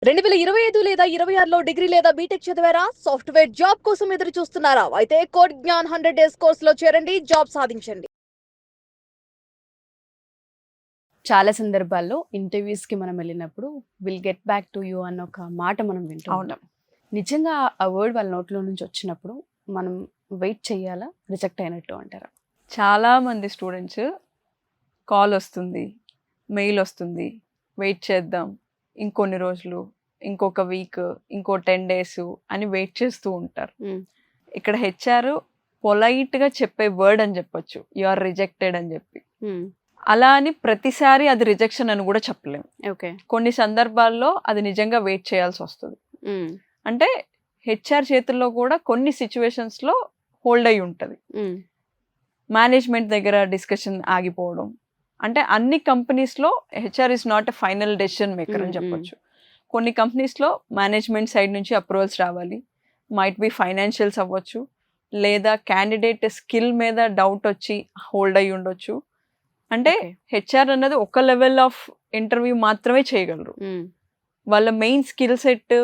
2025 లేదా 26లో డిగ్రీ లేదా బీటెక్ చదివారా? సాఫ్ట్‌వేర్ జాబ్ కోసం ఎదురు చూస్తున్నారా? అయితే కోడ్ జ్ఞాన్ 100 డేస్ కోర్సులో చేరండి, జాబ్ సాధించండి. చాలా సందర్భాల్లో ఇంటర్వ్యూస్‌కి మనం వెళ్ళినప్పుడు will get back to you అన్న ఒక మాట మనం వింటూ ఉంటాం. నిజంగా ఆ వర్డ్ వాళ్ళ నోట్లో నుంచి వచ్చినప్పుడు మనం వెయిట్ చేయాలా? రిజెక్ట్ అయినట్టు అంటారా? చాలామంది స్టూడెంట్స్ కాల్ వస్తుంది, మెయిల్ వస్తుంది, వెయిట్ చేద్దాం, ఇంకొన్ని రోజులు, ఇంకొక వీక్, ఇంకో 10 days అని వెయిట్ చేస్తూ ఉంటారు. ఇక్కడ హెచ్ఆర్ పొలైట్గా చెప్పే వర్డ్ అని చెప్పొచ్చు, యు ఆర్ రిజెక్టెడ్ అని చెప్పి. అలా అని ప్రతిసారి అది రిజెక్షన్ అని కూడా చెప్పలేము. ఓకే. కొన్ని సందర్భాల్లో అది నిజంగా వెయిట్ చేయాల్సి వస్తుంది. అంటే హెచ్ఆర్ చేతుల్లో కూడా కొన్ని సిచ్యువేషన్స్లో హోల్డ్ అయి ఉంటుంది. మేనేజ్మెంట్ దగ్గర డిస్కషన్ ఆగిపోవడం, అంటే అన్ని కంపెనీస్లో HR is not a final decision maker అని చెప్పొచ్చు. కొన్ని కంపెనీస్లో మేనేజ్మెంట్ సైడ్ నుంచి అప్రూవల్స్ రావాలి, మైట్ బి ఫైనాన్షియల్స్ అవ్వచ్చు, లేదా క్యాండిడేట్ స్కిల్ మీద డౌట్ వచ్చి హోల్డ్ అయి ఉండొచ్చు. అంటే హెచ్ఆర్ అన్నది ఒక లెవెల్ ఆఫ్ ఇంటర్వ్యూ మాత్రమే చేయగలరు. వాళ్ళ main skill set,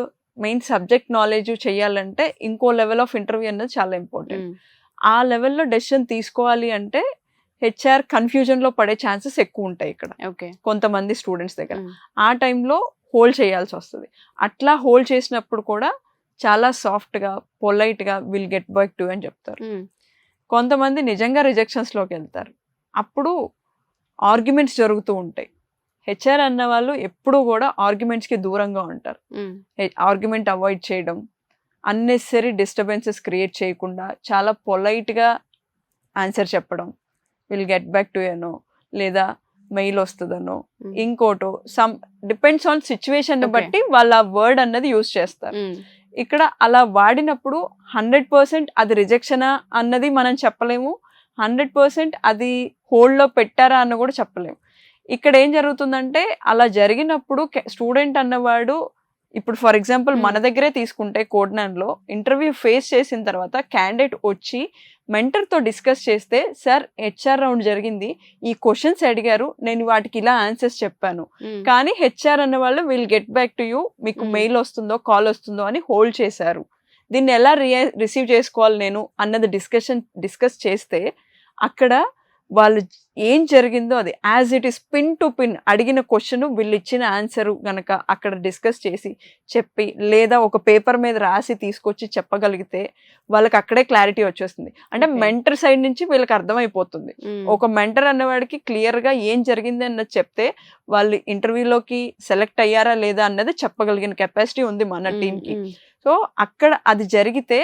main subject knowledge చేయాలంటే ఇంకో లెవెల్ ఆఫ్ ఇంటర్వ్యూ అన్నది చాలా ఇంపార్టెంట్. ఆ లెవెల్లో డెసిషన్ తీసుకోవాలి అంటే హెచ్ఆర్ కన్ఫ్యూజన్లో పడే ఛాన్సెస్ ఎక్కువ ఉంటాయి ఇక్కడ కొంతమంది స్టూడెంట్స్ దగ్గర. ఆ టైంలో హోల్డ్ చేయాల్సి వస్తుంది. అట్లా హోల్డ్ చేసినప్పుడు కూడా చాలా సాఫ్ట్గా, పొలైట్గా విల్ గెట్ బ్యాక్ టు అని చెప్తారు. కొంతమంది నిజంగా రిజెక్షన్స్లోకి వెళ్తారు. అప్పుడు ఆర్గ్యుమెంట్స్ జరుగుతూ ఉంటాయి. హెచ్ఆర్ అన్న వాళ్ళు ఎప్పుడూ కూడా ఆర్గ్యుమెంట్స్కి దూరంగా ఉంటారు. ఆర్గ్యుమెంట్ అవాయిడ్ చేయడం, అన్నెసరీ డిస్టర్బెన్సెస్ క్రియేట్ చేయకుండా చాలా పొలైట్గా ఆన్సర్ చెప్పడం, విల్ గెట్ బ్యాక్ టు అనో, లేదా మెయిల్ వస్తుందనో, ఇంకోటో, సమ్ డిపెండ్స్ ఆన్ సిచ్యువేషన్ బట్టి వాళ్ళ వర్డ్ అన్నది యూజ్ చేస్తారు. ఇక్కడ అలా వాడినప్పుడు 100% అది రిజెక్షనా అన్నది మనం చెప్పలేము, 100% అది హోల్డ్లో పెట్టారా అన్న కూడా చెప్పలేము. ఇక్కడ ఏం జరుగుతుందంటే అలా జరిగినప్పుడు స్టూడెంట్ అన్నవాడు, ఇప్పుడు ఫర్ ఎగ్జాంపుల్ మన దగ్గరే తీసుకుంటే కోడ్నాన్లో ఇంటర్వ్యూ ఫేస్ చేసిన తర్వాత క్యాండిడేట్ వచ్చి మెంటర్తో డిస్కస్ చేస్తే, సార్ హెచ్ఆర్ రౌండ్ జరిగింది, ఈ క్వశ్చన్స్ అడిగారు, నేను వాటికి ఇలా ఆన్సర్స్ చెప్పాను, కానీ హెచ్ఆర్ అన్న వాళ్ళు will get back to you, మీకు మెయిల్ వస్తుందో కాల్ వస్తుందో అని హోల్డ్ చేశారు, దీన్ని ఎలా రిసీవ్ చేసుకోవాలి నేను అన్నది డిస్కస్ చేస్తే అక్కడ వాళ్ళు ఏం జరిగిందో అది as it is pin to pin అడిగిన క్వశ్చన్ వీళ్ళు ఇచ్చిన ఆన్సరు గనక అక్కడ డిస్కస్ చేసి చెప్పి, లేదా ఒక పేపర్ మీద రాసి తీసుకొచ్చి చెప్పగలిగితే వాళ్ళకి అక్కడే క్లారిటీ వచ్చేస్తుంది. అంటే మెంటర్ సైడ్ నుంచి వీళ్ళకి అర్థమైపోతుంది. ఒక మెంటర్ అన్నవాడికి క్లియర్గా ఏం జరిగింది అన్నది చెప్తే వాళ్ళు ఇంటర్వ్యూలోకి సెలెక్ట్ అయ్యారా లేదా అన్నది చెప్పగలిగిన కెపాసిటీ ఉంది మన టీంకి. సో అక్కడ అది జరిగితే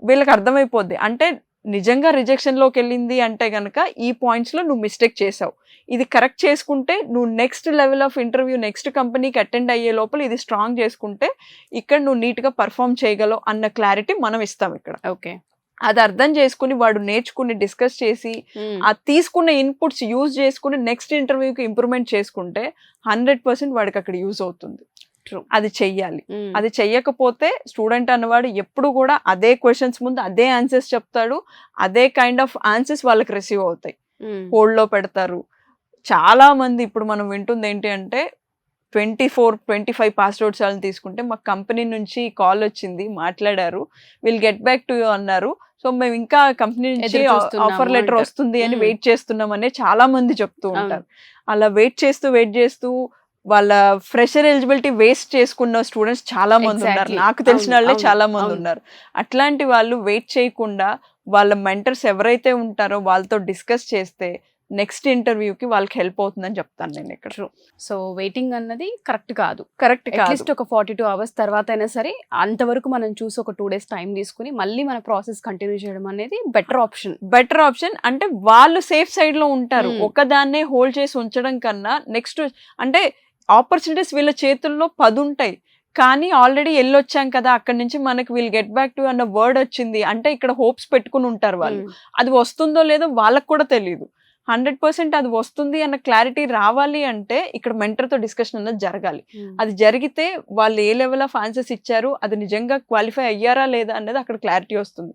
వీళ్ళకి అర్థమైపోద్ది. అంటే నిజంగా రిజెక్షన్లోకి వెళ్ళింది అంటే కనుక ఈ పాయింట్స్లో నువ్వు మిస్టేక్ చేసావు, ఇది కరెక్ట్ చేసుకుంటే నువ్వు next level of interview next కంపెనీకి అటెండ్ అయ్యే లోపల ఇది స్ట్రాంగ్ చేసుకుంటే ఇక్కడ నువ్వు నీట్గా పర్ఫామ్ చేయగలవు అన్న క్లారిటీ మనం ఇస్తాం ఇక్కడ. ఓకే. అది అర్థం చేసుకుని వాడు నేర్చుకుని డిస్కస్ చేసి ఆ తీసుకున్న ఇన్పుట్స్ యూజ్ చేసుకుని నెక్స్ట్ ఇంటర్వ్యూకి ఇంప్రూవ్మెంట్ చేసుకుంటే 100% వాడికి అక్కడ యూజ్ అవుతుంది. అది చెయ్యాలి. అది చెయ్యకపోతే స్టూడెంట్ అన్నవాడు ఎప్పుడు కూడా అదే క్వశ్చన్స్ ముందు అదే ఆన్సర్స్ చెప్తాడు, అదే కైండ్ ఆఫ్ ఆన్సర్స్ వాళ్ళకి రిసీవ్ అవుతాయి, హోల్డ్లో పెడతారు. చాలా మంది ఇప్పుడు మనం వింటుంది ఏంటి అంటే 24-25 పాస్ అవుట్స్ వాళ్ళని తీసుకుంటే, మా కంపెనీ నుంచి కాల్ వచ్చింది, మాట్లాడారు, will get back to you అన్నారు, సో మేము ఇంకా కంపెనీ నుంచి ఆఫర్ లెటర్ వస్తుంది అని వెయిట్ చేస్తున్నాం అనే చాలా మంది చెప్తూ ఉంటారు. అలా వెయిట్ చేస్తూ వాళ్ళ ఫ్రెషర్ ఎలిజిబిలిటీ వేస్ట్ చేసుకున్న స్టూడెంట్స్ చాలా మంది ఉన్నారు, నాకు తెలిసిన వాళ్ళే చాలా మంది ఉన్నారు. అట్లాంటి వాళ్ళు వెయిట్ చేయకుండా వాళ్ళ మెంటర్స్ ఎవరైతే ఉంటారో వాళ్ళతో డిస్కస్ చేస్తే నెక్స్ట్ ఇంటర్వ్యూకి వాళ్ళకి హెల్ప్ అవుతుందని చెప్తాను నేను ఇక్కడ. సో వెయిటింగ్ అన్నది కరెక్ట్ కాదు. అట్లీస్ట్ ఒక 42 hours తర్వాత అయినా సరే అంతవరకు మనం చూసి ఒక 2 days టైం తీసుకుని మళ్ళీ మన ప్రాసెస్ కంటిన్యూ చేయడం అనేది బెటర్ ఆప్షన్. అంటే వాళ్ళు సేఫ్ సైడ్ లో ఉంటారు. ఒకదాన్నే హోల్డ్ చేసి ఉంచడం కన్నా నెక్స్ట్ అంటే ఆపర్చునిటీస్ వీళ్ళ చేతుల్లో 10 ఉంటాయి, కానీ ఆల్రెడీ వెళ్ళొచ్చాం కదా అక్కడి నుంచి మనకి విల్ గెట్ బ్యాక్ టు అన్న వర్డ్ వచ్చింది అంటే ఇక్కడ హోప్స్ పెట్టుకుని ఉంటారు వాళ్ళు. అది వస్తుందో లేదో వాళ్ళకు కూడా తెలియదు. 100% అది వస్తుంది అన్న క్లారిటీ రావాలి అంటే ఇక్కడ మెంటర్తో డిస్కషన్ అన్నది జరగాలి. అది జరిగితే వాళ్ళు ఏ లెవెల్ ఆఫ్ ఆన్సర్స్ ఇచ్చారు, అది నిజంగా క్వాలిఫై అయ్యారా లేదా అన్నది అక్కడ క్లారిటీ వస్తుంది.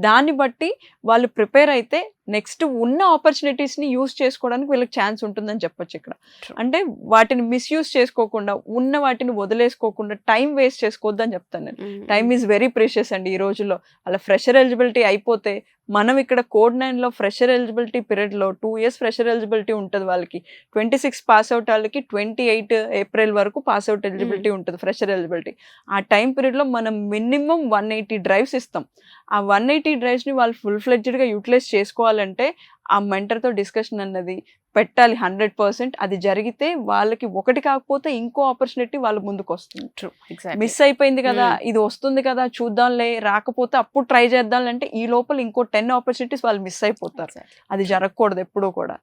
దాన్ని బట్టి వాళ్ళు ప్రిపేర్ అయితే నెక్స్ట్ ఉన్న ఆపర్చునిటీస్ ని యూస్ చేసుకోవడానికి వీళ్ళకి ఛాన్స్ ఉంటుందని చెప్పొచ్చు ఇక్కడ. True. అంటే వాటిని మిస్యూజ్ చేసుకోకుండా, ఉన్న వాటిని వదిలేసుకోకుండా టైం వేస్ట్ చేసుకోవద్దని చెప్తాను నేను. టైమ్ ఈజ్ వెరీ ప్రీషియస్ అండి ఈ రోజుల్లో. అలా ఫ్రెషర్ ఎలిజిబిలిటీ అయిపోతే, మనం ఇక్కడ కోడ్ 9 లో ఫ్రెషర్ ఎలిజిబిలిటీ పీరియడ్ లో 2 years ఫ్రెషర్ ఎలిజిబిలిటీ ఉంటుంది వాళ్ళకి. 26 పాస్ అవుట్ వాళ్ళకి 28 ఏప్రిల్ వరకు పాస్ అవుట్ ఎలిజిబిలిటీ ఉంటుంది, ఫ్రెషర్ ఎలిజిబిలిటీ. ఆ టైం పీరియడ్ లో మనం మినిమం 180 drives ఇస్తాం. ఆ 180 drives ని వాళ్ళు ఫుల్ ఫ్లెడ్జ్డ్ గా యూటిలైజ్ చేసుకోవాలంటే ఆ మెంటర్ తో డిస్కషన్ అన్నది పెట్టాలి 100%. అది జరిగితే వాళ్ళకి ఒకటి కాకపోతే ఇంకో ఆపర్చునిటీ వాళ్ళ ముందుకు వస్తుంది. True, exactly. మిస్ అయిపోయింది కదా, ఇది వస్తుంది కదా, చూద్దాంలే, రాకపోతే అప్పుడు ట్రై చేద్దాం అంటే ఈ లోపల ఇంకో 10 ఆపర్చునిటీస్ వాళ్ళు మిస్ అయిపోతారు. అది జరగకూడదు ఎప్పుడూ కూడా.